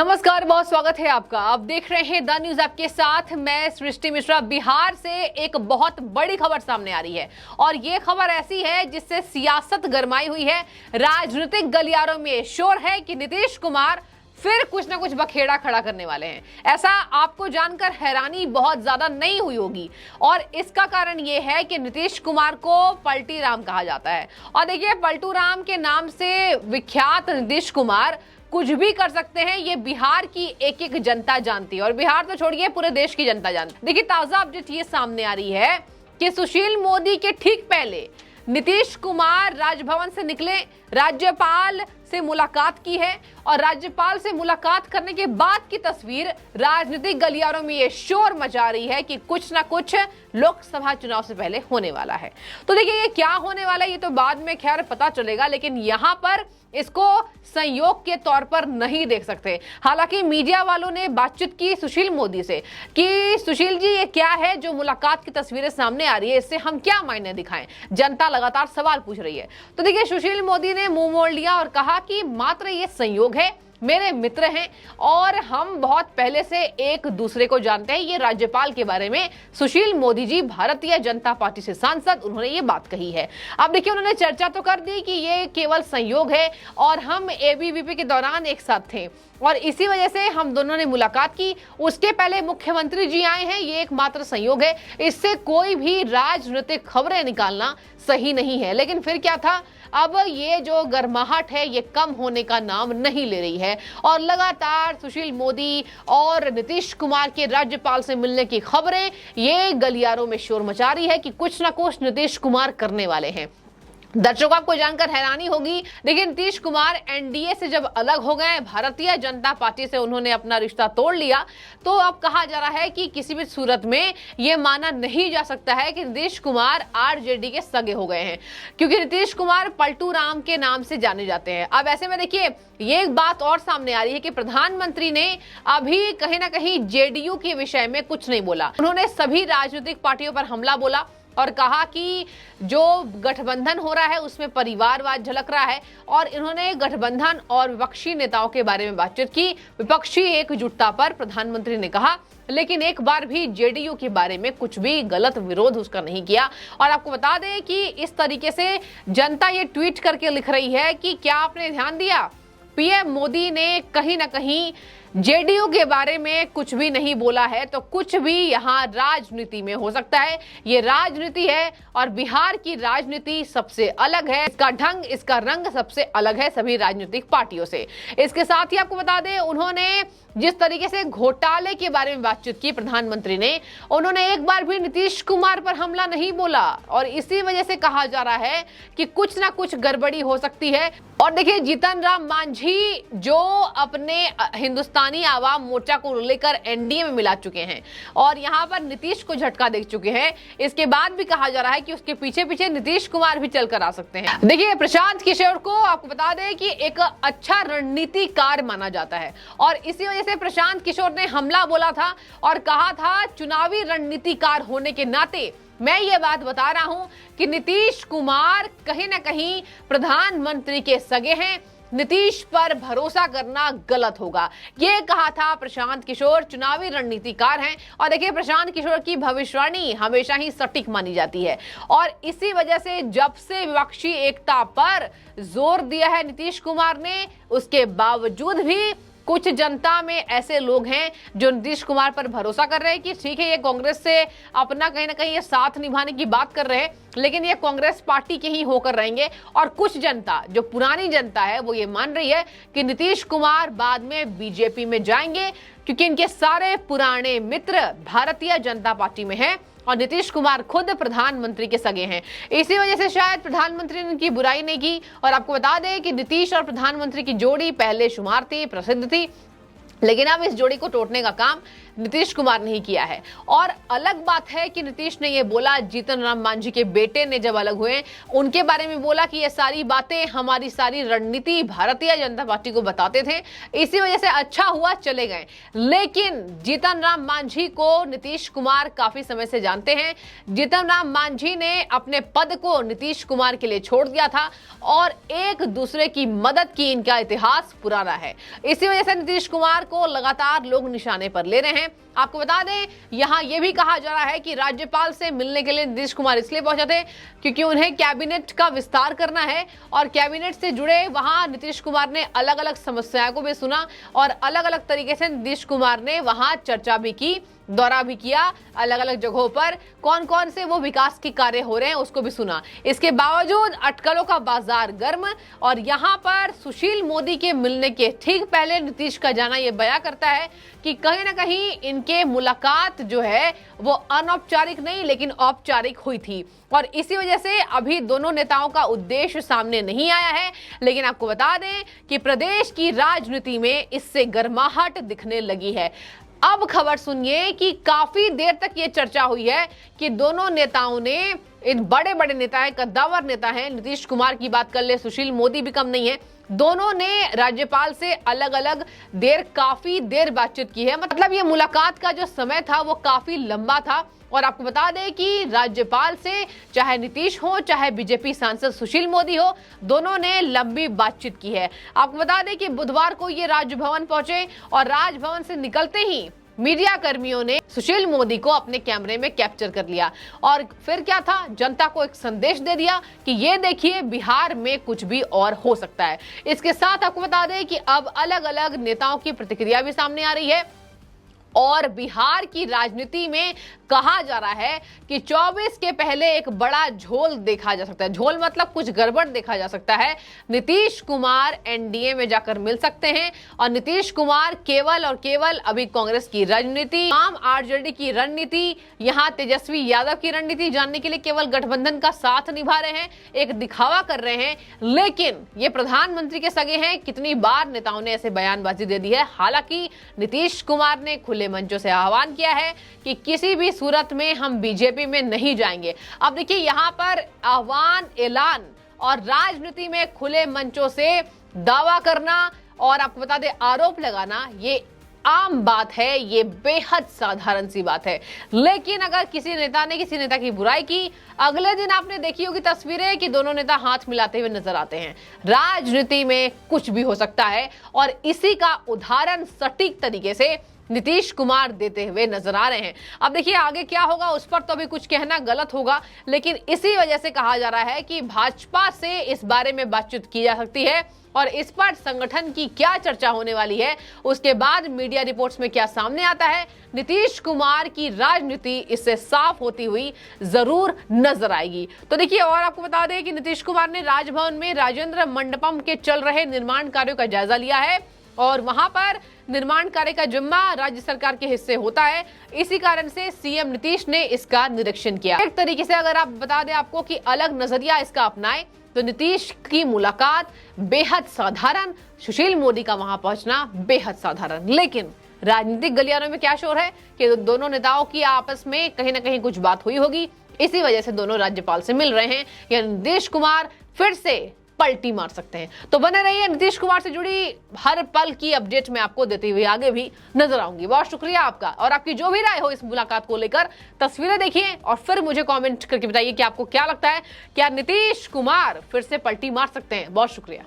नमस्कार, बहुत स्वागत है आपका। आप देख रहे हैं द न्यूज ऐप के साथ मैं सृष्टि मिश्रा। बिहार से एक बहुत बड़ी खबर सामने आ रही है और ये खबर ऐसी है जिससे सियासत गरमाई हुई है। राजनीतिक गलियारों में शोर है कि नीतीश कुमार फिर कुछ ना कुछ बखेड़ा खड़ा करने वाले हैं। ऐसा आपको जानकर हैरानी बहुत ज्यादा नहीं हुई होगी और इसका कारण ये है कि नीतीश कुमार को पलटी राम कहा जाता है। और देखिए, पलटू राम के नाम से विख्यात नीतीश कुमार कुछ भी कर सकते हैं, ये बिहार की एक एक जनता जानती है। और बिहार तो छोड़िए, पूरे देश की जनता जानती है। देखिए, ताजा अपडेट ये सामने आ रही है कि सुशील मोदी के ठीक पहले नीतीश कुमार राजभवन से निकले, राज्यपाल से मुलाकात की है और राज्यपाल से मुलाकात करने के बाद की तस्वीर राजनीतिक गलियारों में ये शोर मचा रही है कि कुछ ना कुछ लोकसभा चुनाव से पहले होने वाला है। तो देखिए, ये क्या होने वाला है ये तो बाद में खैर पता चलेगा, लेकिन यहाँ पर इसको संयोग के तौर पर नहीं देख सकते। हालांकि मीडिया वालों ने बातचीत की सुशील मोदी से कि सुशील जी, ये क्या है जो मुलाकात की तस्वीरें सामने आ रही है, इससे हम क्या मायने दिखाएं? जनता लगातार सवाल पूछ रही है। तो देखिए, सुशील मोदी ने मुंह मोड़ लिया और कहा कि मात्र ये संयोग है, मेरे मित्र हैं और हम बहुत पहले से एक दूसरे को जानते हैं। ये राज्यपाल के बारे में सुशील मोदी जी, भारतीय जनता पार्टी से सांसद, उन्होंने ये बात कही है। अब देखिए, उन्होंने चर्चा तो कर दी कि ये केवल संयोग है और हम एबीवीपी के दौरान एक साथ थे और इसी वजह से हम दोनों ने मुलाकात की। उसके पहले मुख्यमंत्री जी आए हैं, ये एकमात्र संयोग है। इससे कोई भी राजनीतिक खबरें निकालना सही नहीं है। लेकिन फिर क्या था, अब ये जो गर्माहट है ये कम होने का नाम नहीं ले रही है और लगातार सुशील मोदी और नीतीश कुमार के राज्यपाल से मिलने की खबरें ये गलियारों में शोर मचा रही है कि कुछ ना कुछ नीतीश कुमार करने वाले हैं। दर्शकों, आपको जानकर हैरानी होगी, देखिए नीतीश कुमार एनडीए से जब अलग हो गए, भारतीय जनता पार्टी से उन्होंने अपना रिश्ता तोड़ लिया, तो अब कहा जा रहा है कि किसी भी सूरत में यह माना नहीं जा सकता है कि नीतीश कुमार आरजेडी के सगे हो गए हैं, क्योंकि नीतीश कुमार पलटू राम के नाम से जाने जाते हैं। अब ऐसे में देखिए, ये एक बात और सामने आ रही है कि प्रधानमंत्री ने अभी कहीं ना कहीं जेडीयू के विषय में कुछ नहीं बोला। उन्होंने सभी राजनीतिक पार्टियों पर हमला बोला और कहा कि जो गठबंधन हो रहा है उसमें परिवारवाद झलक रहा है और इन्होंने गठबंधन और विपक्षी नेताओं के बारे में बातचीत की। विपक्षी एकजुटता पर प्रधानमंत्री ने कहा, लेकिन एक बार भी जेडीयू के बारे में कुछ भी गलत विरोध उसका नहीं किया। और आपको बता दें कि इस तरीके से जनता ये ट्वीट करके लिख रही है कि क्या आपने ध्यान दिया, पीएम मोदी ने कहीं ना कहीं जेडीयू के बारे में कुछ भी नहीं बोला है, तो कुछ भी यहाँ राजनीति में हो सकता है। ये राजनीति है और बिहार की राजनीति सबसे अलग है, इसका ढंग, इसका रंग सबसे अलग है सभी राजनीतिक पार्टियों से। इसके साथ ही आपको बता दें, उन्होंने जिस तरीके से घोटाले के बारे में बातचीत की प्रधानमंत्री ने, उन्होंने एक बार भी नीतीश कुमार पर हमला नहीं बोला और इसी वजह से कहा जा रहा है कि कुछ ना कुछ गड़बड़ी हो सकती है। और देखिए, जीतन राम मांझी जो अपने हिंदुस्तानी आवाम मोर्चा को लेकर एनडीए में मिला चुके हैं और यहाँ पर नीतीश को झटका दे चुके हैं, इसके बाद भी कहा जा रहा है कि उसके पीछे पीछे नीतीश कुमार भी चलकर आ सकते हैं। देखिए, प्रशांत किशोर को आपको बता दें कि एक अच्छा रणनीतिकार माना जाता है और इसी वजह से प्रशांत किशोर ने हमला बोला था और कहा था, चुनावी रणनीतिकार होने के नाते मैं ये बात बता रहा हूं कि नीतीश कुमार कहीं ना कहीं प्रधानमंत्री के सगे हैं, नीतीश पर भरोसा करना गलत होगा, ये कहा था प्रशांत किशोर। चुनावी रणनीतिकार हैं और देखिए, प्रशांत किशोर की भविष्यवाणी हमेशा ही सटीक मानी जाती है और इसी वजह से जब से विपक्षी एकता पर जोर दिया है नीतीश कुमार ने, उसके बावजूद भी कुछ जनता में ऐसे लोग हैं जो नीतीश कुमार पर भरोसा कर रहे हैं कि ठीक है, ये कांग्रेस से अपना कहीं ना कहीं ये साथ निभाने की बात कर रहे हैं, लेकिन ये कांग्रेस पार्टी के ही होकर रहेंगे। और कुछ जनता, जो पुरानी जनता है, वो ये मान रही है कि नीतीश कुमार बाद में बीजेपी में जाएंगे, क्योंकि इनके सारे पुराने मित्र भारतीय जनता पार्टी में हैं और नीतीश कुमार खुद प्रधानमंत्री के सगे हैं। इसी वजह से शायद प्रधानमंत्री ने उनकी बुराई नहीं की। और आपको बता दें कि नीतीश और प्रधानमंत्री की जोड़ी पहले शुमार थी, प्रसिद्ध थी, लेकिन अब इस जोड़ी को तोड़ने का काम नीतीश कुमार ने ही किया है। और अलग बात है कि नीतीश ने ये बोला, जीतन राम मांझी के बेटे ने जब अलग हुए उनके बारे में बोला कि ये सारी बातें हमारी सारी रणनीति भारतीय जनता पार्टी को बताते थे, इसी वजह से अच्छा हुआ चले गए। लेकिन जीतन राम मांझी को नीतीश कुमार काफी समय से जानते हैं। जीतन राम मांझी ने अपने पद को नीतीश कुमार के लिए छोड़ दिया था और एक दूसरे की मदद की इनका इतिहास पुराना है। इसी वजह से नीतीश कुमार को लगातार लोग निशाने पर ले रहे हैं। आपको बता दें, यहां यह भी कहा जा रहा है कि राज्यपाल से मिलने के लिए नीतीश कुमार इसलिए पहुंचे थे क्योंकि उन्हें कैबिनेट का विस्तार करना है और कैबिनेट से जुड़े वहां नीतीश कुमार ने अलग अलग समस्याओं को भी सुना और अलग अलग तरीके से नीतीश कुमार ने वहां चर्चा भी की, दौरा भी किया, अलग अलग जगहों पर कौन कौन से वो विकास के कार्य हो रहे हैं उसको भी सुना। इसके बावजूद अटकलों का बाजार गर्म और यहां पर सुशील मोदी के मिलने के ठीक पहले नीतीश का जाना यह बयां करता है कि कहीं ना कहीं इनके मुलाकात जो है वो अनौपचारिक नहीं लेकिन औपचारिक हुई थी और इसी वजह से अभी दोनों नेताओं का उद्देश्य सामने नहीं आया है। लेकिन आपको बता दें कि प्रदेश की राजनीति में इससे गर्माहट दिखने लगी है। अब खबर सुनिए कि काफी देर तक ये चर्चा हुई है कि दोनों नेताओं ने, इन बड़े बड़े नेता हैं, कद्दावर नेता हैं, नीतीश कुमार की बात कर ले, सुशील मोदी भी कम नहीं है, दोनों ने राज्यपाल से अलग अलग काफी देर बातचीत की है। मतलब ये मुलाकात का जो समय था वो काफी लंबा था और आपको बता दें कि राज्यपाल से चाहे नीतीश हो चाहे बीजेपी सांसद सुशील मोदी हो, दोनों ने लंबी बातचीत की है। आपको बता दें कि बुधवार को ये राजभवन पहुंचे और राजभवन से निकलते ही मीडिया कर्मियों ने सुशील मोदी को अपने कैमरे में कैप्चर कर लिया और फिर क्या था, जनता को एक संदेश दे दिया कि ये देखिए बिहार में कुछ भी और हो सकता है। इसके साथ आपको बता दें कि अब अलग अलग नेताओं की प्रतिक्रिया भी सामने आ रही है और बिहार की राजनीति में कहा जा रहा है कि 24 के पहले एक बड़ा झोल देखा जा सकता है। झोल मतलब कुछ गड़बड़ देखा जा सकता है। नीतीश कुमार एनडीए में जाकर मिल सकते हैं और नीतीश कुमार केवल और केवल अभी कांग्रेस की रणनीति, आम आरजेडी की रणनीति, यहां तेजस्वी यादव की रणनीति जानने के लिए केवल गठबंधन का साथ निभा रहे हैं, एक दिखावा कर रहे हैं। लेकिन ये प्रधानमंत्री के सगे हैं। कितनी बार नेताओं ने ऐसे बयानबाजी दे दी है। हालांकि नीतीश कुमार ने खुले मंचों से आह्वान किया है कि किसी भी सूरत में हम बीजेपी में नहीं जाएंगे। अब देखिए यहां पर आह्वान, ऐलान और राजनीति में खुले मंचों से दावा करना और आपको बता दें आरोप लगाना, ये आम बात है, ये बेहद साधारण सी बात है। लेकिन अगर किसी नेता ने किसी नेता की बुराई की, अगले दिन आपने देखी होगी तस्वीरें कि दोनों नेता हाथ मिलाते हुए नजर आते हैं। राजनीति में कुछ भी हो सकता है और इसी का उदाहरण सटीक तरीके से नीतीश कुमार देते हुए नजर आ रहे हैं। अब देखिए आगे क्या होगा उस पर तो अभी कुछ कहना गलत होगा, लेकिन इसी वजह से कहा जा रहा है कि भाजपा से इस बारे में बातचीत की जा सकती है और इस पर संगठन की क्या चर्चा होने वाली है, उसके बाद मीडिया रिपोर्ट्स में क्या सामने आता है, नीतीश कुमार की राजनीति इससे साफ होती हुई जरूर नजर आएगी। तो देखिए और आपको बता दें कि नीतीश कुमार ने राजभवन में राजेंद्र मंडपम के चल रहे निर्माण कार्यों का जायजा लिया है और वहां पर निर्माण कार्य का जिम्मा राज्य सरकार के हिस्से होता है। इसी कारण से सीएम नीतीश ने इसका निरीक्षण किया। एक तरीके से अगर आप बता दें आपको कि अलग नजरिया इसका अपनाए तो नीतीश की मुलाकात बेहद साधारण, सुशील मोदी का वहां पहुंचना बेहद साधारण। लेकिन राजनीतिक गलियारों में क्या शोर है कि दोनों नेताओं की आपस में कहीं ना कहीं कुछ बात हुई होगी, इसी वजह से दोनों राज्यपाल से मिल रहे हैं या नीतीश कुमार फिर से पलटी मार सकते हैं। तो बने रहिए, नीतीश कुमार से जुड़ी हर पल की अपडेट मैं आपको देते हुए आगे भी नजर आऊंगी। बहुत शुक्रिया आपका और आपकी जो भी राय हो इस मुलाकात को लेकर तस्वीरें देखिए और फिर मुझे कमेंट करके बताइए कि आपको क्या लगता है, क्या नीतीश कुमार फिर से पलटी मार सकते हैं। बहुत शुक्रिया।